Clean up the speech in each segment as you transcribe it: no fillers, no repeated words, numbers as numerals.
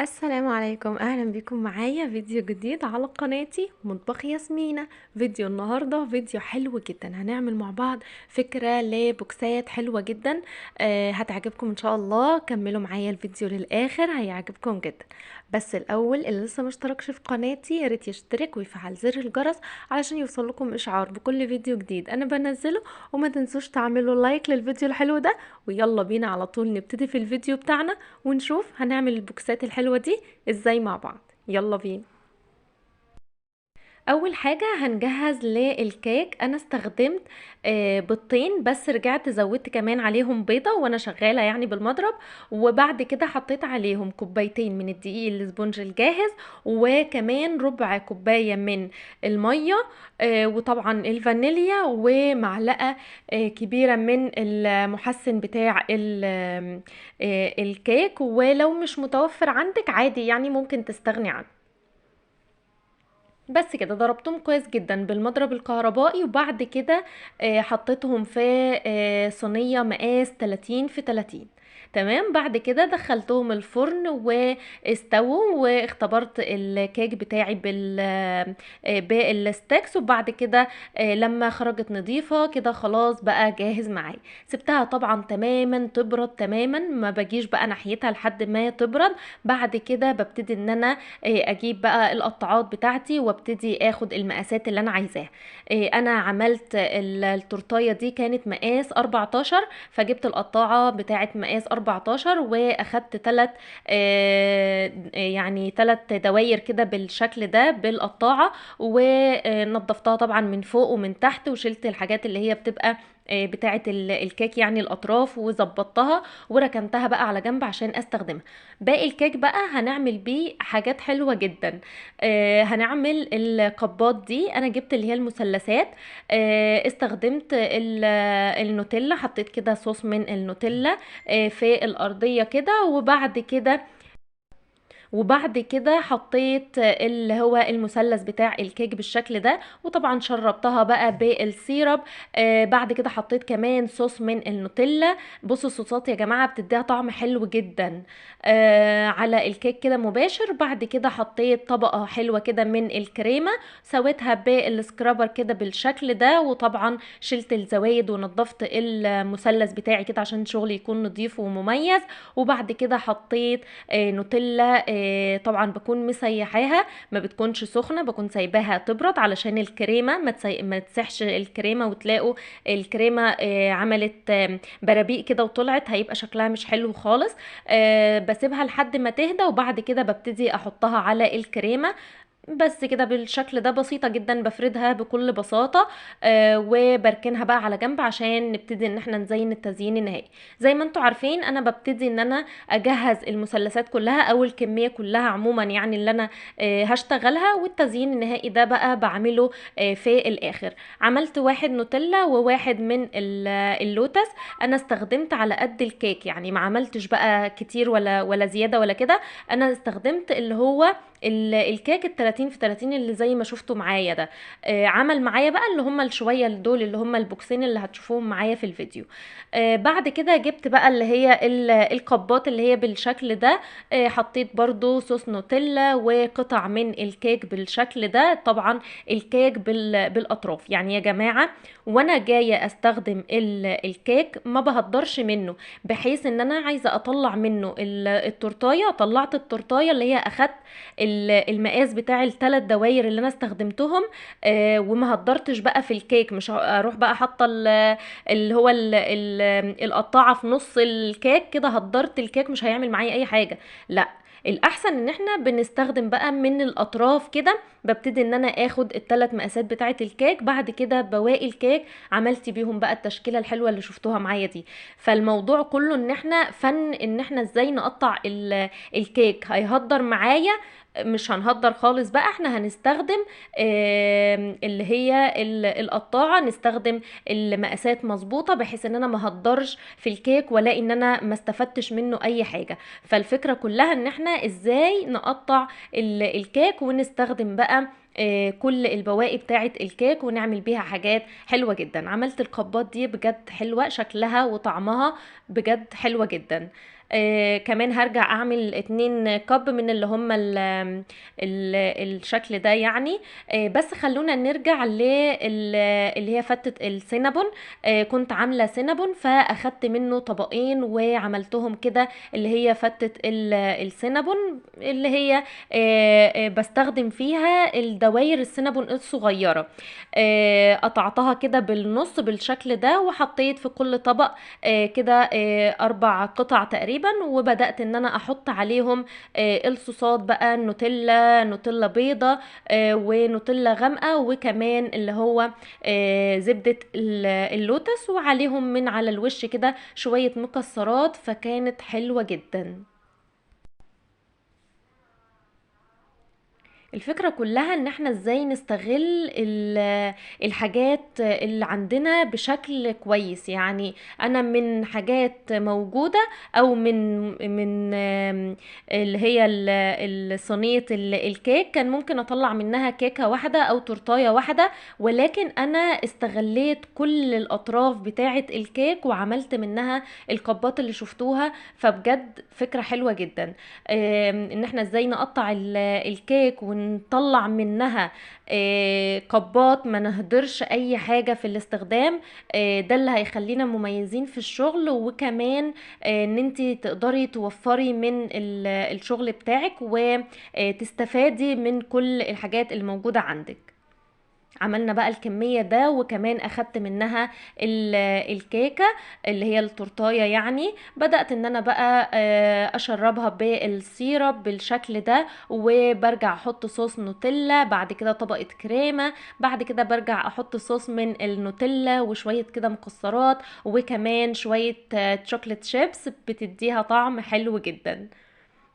السلام عليكم، اهلا بكم معايا فيديو جديد على قناتي مطبخ ياسمينة. فيديو النهاردة فيديو حلو جدا، هنعمل مع بعض فكرة لبوكسات حلوة جدا. هتعجبكم ان شاء الله، كملوا معايا الفيديو للاخر هيعجبكم جدا. بس الاول اللي لسه مشتركش في قناتي ياريت يشترك ويفعل زر الجرس علشان يوصل لكم اشعار بكل فيديو جديد انا بنزله. وما تنسوش تعملوا لايك للفيديو الحلو ده، ويلا بينا على طول نبتدي في الفيديو بتاعنا ونشوف هنعمل البوكسات الحلوة دي ازاي مع بعض. يلا بينا. اول حاجة هنجهز للكيك. انا استخدمت بيضتين، بس رجعت زودت كمان عليهم بيضة وانا شغالة يعني بالمضرب. وبعد كده حطيت عليهم كوبايتين من الدقيق الاسبونج الجاهز، وكمان ربع كوباية من المية، وطبعا الفانيليا، ومعلقة كبيرة من المحسن بتاع الكيك. ولو مش متوفر عندك عادي يعني ممكن تستغني عنه. بس كده ضربتهم كويس جدا بالمضرب الكهربائي، وبعد كده حطيتهم في صينية مقاس 30 في 30. تمام. بعد كده دخلتهم الفرن واستووا، واختبرت الكيك بتاعي بالستيكس. وبعد كده لما خرجت نظيفة كده خلاص بقى جاهز معايا. سبتها طبعا تماما تبرد تماما، ما بجيش بقى ناحيتها لحد ما تبرد. بعد كده ببتدي ان انا اجيب بقى القطعات بتاعتي وابتدي اخد المقاسات اللي انا عايزاها. انا عملت التورتايه دي كانت مقاس 14، فجبت القطاعه بتاعه مقاس 14 واخدت يعني 3 دواير كده بالشكل ده بالقطاعه. ونضفتها طبعا من فوق ومن تحت، وشلت الحاجات اللي هي بتبقى بتاعه الكيك يعني الاطراف، وظبطتها وركنتها بقى على جنب عشان استخدمها. باقي الكيك بقى هنعمل بيه حاجات حلوة جدا. هنعمل القبات دي. انا جبت اللي هي المثلثات. استخدمت النوتيلا، حطيت كده صوص من النوتيلا في الارضية كده. وبعد كده حطيت اللي هو المثلث بتاع الكيك بالشكل ده، وطبعا شربتها بقى بالسيرب. بعد كده حطيت كمان صوص من النوتيلا. بصوا الصوصات يا جماعة بتديها طعم حلو جدا على الكيك كده مباشر. بعد كده حطيت طبقة حلوة كده من الكريمة، سويتها بالسكرابر كده بالشكل ده. وطبعا شلت الزوايد ونضفت المثلث بتاعي كده عشان شغلي يكون نظيف ومميز. وبعد كده حطيت نوتيلا. طبعا بكون مسيحاها، ما بتكونش سخنه، بكون سايباها تبرد علشان الكريمه ما تسحش الكريمه وتلاقوا الكريمه عملت برابيق كده وطلعت، هيبقى شكلها مش حلو خالص. بسيبها لحد ما تهدى، وبعد كده ببتدي احطها على الكريمه. بس كده بالشكل ده بسيطة جدا، بفردها بكل بساطة. وبركنها بقى على جنب عشان نبتدي ان احنا نزين التزيين النهائي. زي ما انتوا عارفين انا ببتدي ان انا اجهز المثلثات كلها او الكمية كلها عموما يعني اللي انا هشتغلها، والتزيين النهائي ده بقى بعمله في الاخر. عملت واحد نوتيلا وواحد من اللوتس. انا استخدمت على قد الكيك يعني، ما عملتش بقى كتير ولا زيادة ولا كده. انا استخدمت اللي هو الكيك ال 30 في 30 اللي زي ما شفتوا معايا ده. عمل معايا بقى اللي هم الشويه دول اللي هم البوكسين اللي هتشوفوهم معايا في الفيديو. بعد كده جبت بقى اللي هي القبات اللي هي بالشكل ده. حطيت برضو صوص نوتيلا وقطع من الكيك بالشكل ده. طبعا الكيك بالاطراف يعني يا جماعه، وانا جايه استخدم الكيك ما بهدرش منه، بحيث ان انا عايزه اطلع منه التورتايه. طلعت التورتايه اللي هي اخدت المقاس بتاع الثلاث دواير اللي انا استخدمتهم. وما هدرتش بقى في الكيك، مش اروح بقى حاطه اللي هو القطاعه في نص الكيك كده، هدرت الكيك مش هيعمل معايا اي حاجه. لا، الاحسن ان احنا بنستخدم بقى من الاطراف كده. ببتدي ان انا اخد الثلاث مقاسات بتاعه الكيك، بعد كده بواقي الكيك عملت بيهم بقى التشكيله الحلوه اللي شفتوها معايا دي. فالموضوع كله ان احنا فن ان احنا ازاي نقطع الكيك هيهدر معايا. مش هنهدر خالص بقى، احنا هنستخدم اللي هي القطاعة، نستخدم المقاسات مظبوطة بحيث ان انا ما هقدرش في الكيك والاقي ان انا ما استفدتش منه اي حاجة. فالفكرة كلها ان احنا ازاي نقطع الكيك ونستخدم بقى كل البواقي بتاعه الكيك ونعمل بيها حاجات حلوة جدا. عملت القبات دي بجد حلوة، شكلها وطعمها بجد حلوة جدا. كمان هرجع اعمل 2 كب من اللي هم الشكل ده يعني. بس خلونا نرجع اللي هي فتة السينابون. كنت عاملة سينابون فاخدت منه طبقين وعملتهم كده، اللي هي فتة السينابون، اللي هي بستخدم فيها الدواير السينابون الصغيرة. قطعتها كده بالنص بالشكل ده، وحطيت في كل طبق كده 4 قطع تقريبا، وبدأت ان انا احط عليهم الصوصات بقى، نوتيلا بيضة ونوتيلا غامقة، وكمان اللي هو زبدة اللوتس، وعليهم من على الوش كده شوية مكسرات، فكانت حلوة جدا. الفكرة كلها ان احنا ازاي نستغل الحاجات اللي عندنا بشكل كويس. يعني انا من حاجات موجودة، او من اللي هي صينية الكيك، كان ممكن اطلع منها كيكة واحدة او تورتاية واحدة، ولكن انا استغليت كل الاطراف بتاعة الكيك وعملت منها القبات اللي شفتوها. فبجد فكرة حلوة جدا. ان احنا ازاي نقطع الكيك ونطلع منها قبات، ما نهدرش اي حاجة في الاستخدام. ده اللي هيخلينا مميزين في الشغل، وكمان ان انتي تقدري توفري من الشغل بتاعك، وتستفادي من كل الحاجات الموجودة عندك. عملنا بقى الكمية ده، وكمان اخدت منها الكيكة اللي هي التورتاية يعني. بدأت ان انا بقى اشربها بالسيرب بالشكل ده، وبرجع احط صوص نوتيلا، بعد كده طبقة كريمة، بعد كده برجع احط صوص من النوتيلا وشوية كده مكسرات، وكمان شوية شوكليت شيبس بتديها طعم حلو جدا.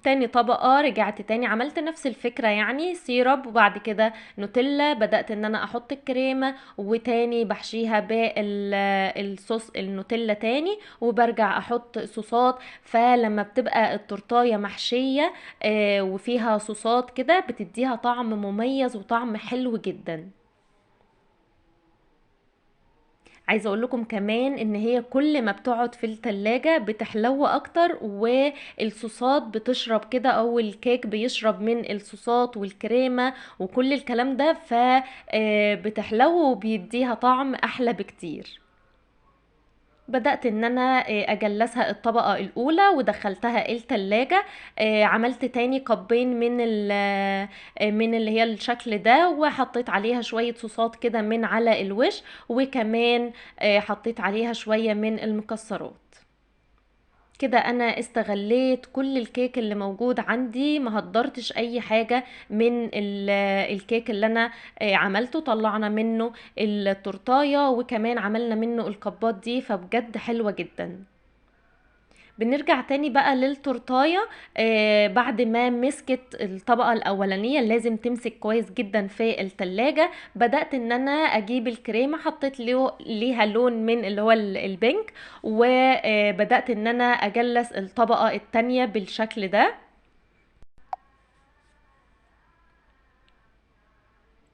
تاني طبقة رجعت تاني عملت نفس الفكرة، يعني سيرب وبعد كده نوتيلا، بدأت ان انا احط الكريمة، وتاني بحشيها بالصوص النوتيلا تاني، وبرجع احط صوصات. فلما بتبقى التورتاية محشية وفيها صوصات كده، بتديها طعم مميز وطعم حلو جدا. عايزه اقول لكم كمان ان هي كل ما بتقعد في التلاجة بتحلو اكتر، والصوصات بتشرب كده، او الكيك بيشرب من الصوصات والكريمة وكل الكلام ده، فبتحلو وبيديها طعم احلى بكتير. بدأت ان انا اجلسها الطبقة الاولى ودخلتها التلاجة. عملت تاني قبين من اللي هي الشكل ده، وحطيت عليها شوية صوصات كده من على الوش، وكمان حطيت عليها شوية من المكسرات. كده انا استغليت كل الكيك اللي موجود عندي، ما هدرتش اي حاجة من الكيك اللي انا عملته. طلعنا منه التورتاية، وكمان عملنا منه الكبات دي، فبجد حلوة جدا. بنرجع تاني بقى للتورتاية. بعد ما مسكت الطبقة الأولانية، لازم تمسك كويس جدا في التلاجة. بدأت ان انا اجيب الكريمة، حطيت ليها لون من اللي هو البينك، وبدأت ان انا اجلس الطبقة التانية بالشكل ده.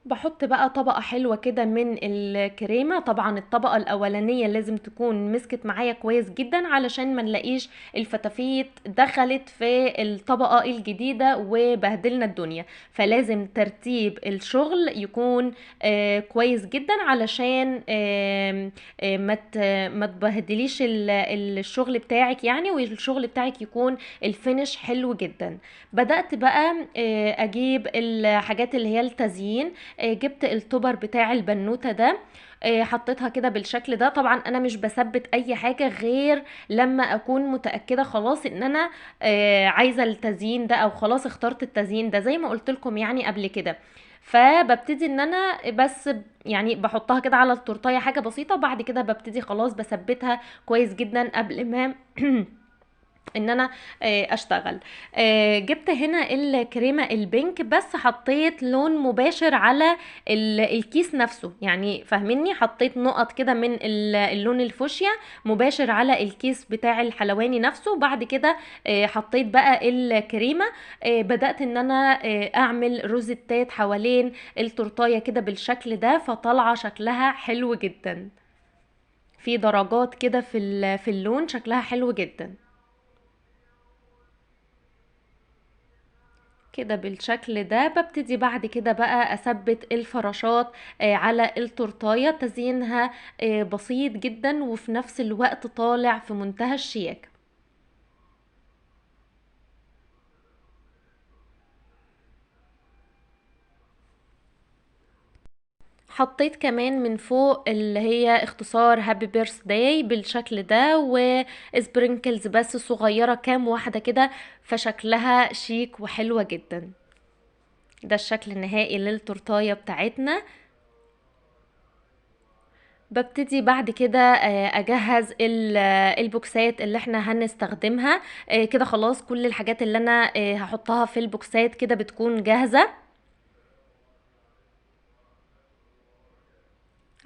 بحط بقى طبقة حلوة كده من الكريمة. طبعا الطبقة الأولانية لازم تكون مسكت معايا كويس جدا، علشان ما نلاقيش الفتافيت دخلت في الطبقة الجديدة وبهدلنا الدنيا. فلازم ترتيب الشغل يكون كويس جدا، علشان ما تبهدليش الشغل بتاعك يعني، والشغل بتاعك يكون الفينش حلو جدا. بدأت بقى اجيب الحاجات اللي هي التزيين. جبت التوبر بتاع البنوتة ده، حطيتها كده بالشكل ده. طبعا انا مش بثبت اي حاجة غير لما اكون متأكدة خلاص ان انا عايزة التزيين ده، او خلاص اخترت التزيين ده زي ما قلت لكم يعني قبل كده. فببتدي ان انا بس يعني بحطها كده على التورتايه حاجة بسيطة، وبعد كده ببتدي خلاص بثبتها كويس جدا قبل ما ان انا اشتغل. جبت هنا الكريمة البينك، بس حطيت لون مباشر على الكيس نفسه، يعني فاهميني، حطيت نقط كده من اللون الفوشيا مباشر على الكيس بتاع الحلواني نفسه. وبعد كده حطيت بقى الكريمة. بدأت ان انا اعمل روزتات حوالين التورتاية كده بالشكل ده، فطلع شكلها حلو جدا، في درجات كده في اللون، شكلها حلو جدا. كده بالشكل ده ببتدي بعد كده بقى اثبت الفراشات على التورتايه. تزيينها بسيط جدا وفي نفس الوقت طالع في منتهى الشياكه. حطيت كمان من فوق اللي هي اختصار هابي بيرث داي بالشكل ده، وسبرينكلز بس صغيرة كام واحدة كده، فشكلها شيك وحلوة جدا. ده الشكل النهائي للتورتاية بتاعتنا. ببتدي بعد كده اجهز البوكسات اللي احنا هنستخدمها. كده خلاص كل الحاجات اللي انا هحطها في البوكسات كده بتكون جاهزة.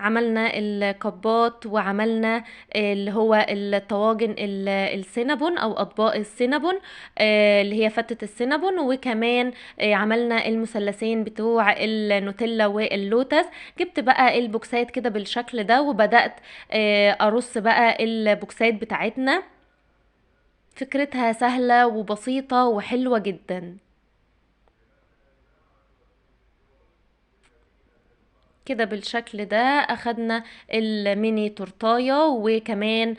عملنا الكبات وعملنا اللي هو الطواجن السينابون او اطباق السينابون، اللي هي فتة السينابون، وكمان عملنا المثلثين بتوع النوتيلا واللوتس. جبت بقى البوكسات كده بالشكل ده وبدأت ارص بقى البوكسات بتاعتنا. فكرتها سهلة وبسيطة وحلوة جدا. كده بالشكل ده اخدنا الميني تورتايه وكمان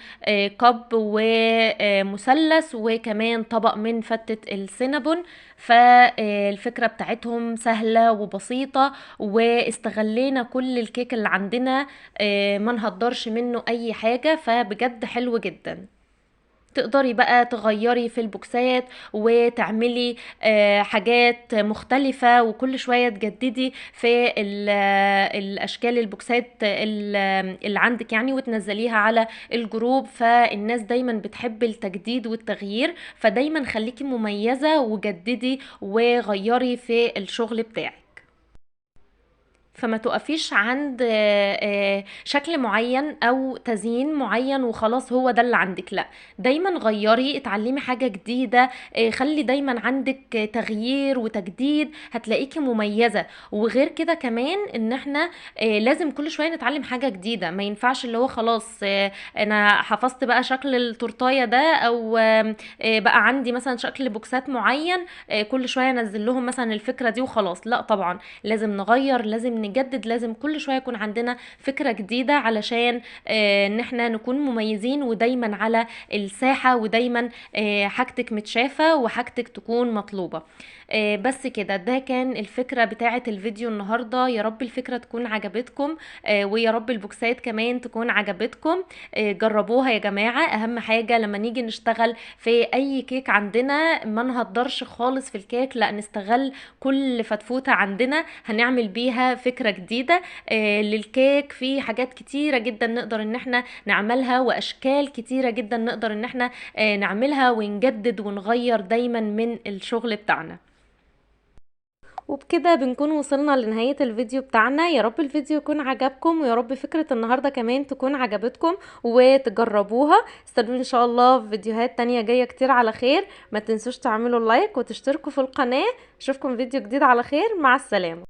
كب ومثلث وكمان طبق من فتة السينابون. فالفكرة بتاعتهم سهلة وبسيطة، واستغلينا كل الكيك اللي عندنا، ما نهدرش منه اي حاجة، فبجد حلو جدا. تقدري بقى تغيري في البوكسات وتعملي حاجات مختلفة، وكل شوية تجددي في الأشكال البوكسات اللي عندك يعني، وتنزليها على الجروب. فالناس دايما بتحب التجديد والتغيير، فدايما خليكي مميزة وجددي وغيري في الشغل بتاعك. فما تقفيش عند شكل معين او تزيين معين وخلاص هو ده اللي عندك، لا، دايما غيري، اتعلمي حاجة جديدة. خلي دايما عندك تغيير وتجديد، هتلاقيكي مميزة. وغير كده كمان ان احنا لازم كل شوية نتعلم حاجة جديدة. ما ينفعش اللي هو خلاص انا حفظت بقى شكل التورتاية ده، او بقى عندي مثلا شكل بوكسات معين، كل شوية انزل لهم مثلا الفكرة دي وخلاص. لا طبعا، لازم نغير، لازم نجدد، لازم كل شوية يكون عندنا فكرة جديدة علشان ان احنا نكون مميزين ودايما على الساحة، ودايما حاجتك متشافة وحاجتك تكون مطلوبة. بس كده، ده كان الفكرة بتاعة الفيديو النهاردة. يا رب الفكرة تكون عجبتكم، ويا رب البوكسات كمان تكون عجبتكم. جربوها يا جماعة. اهم حاجة لما نيجي نشتغل في اي كيك عندنا ما نهدرش خالص في الكيك، لا، نستغل كل فتفوتة عندنا هنعمل بيها فكرة جديدة للكيك. في حاجات كتيرة جدا نقدر ان احنا نعملها، واشكال كتيرة جدا نقدر ان احنا نعملها، ونجدد ونغير دايما من الشغل بتاعنا. وبكده بنكون وصلنا لنهاية الفيديو بتاعنا. يا رب الفيديو يكون عجبكم، ويا رب فكرة النهاردة كمان تكون عجبتكم وتجربوها. استنوا ان شاء الله في فيديوهات تانية جاية كتير على خير. ما تنسوش تعملوا لايك وتشتركوا في القناة. اشوفكم فيديو جديد على خير. مع السلامة.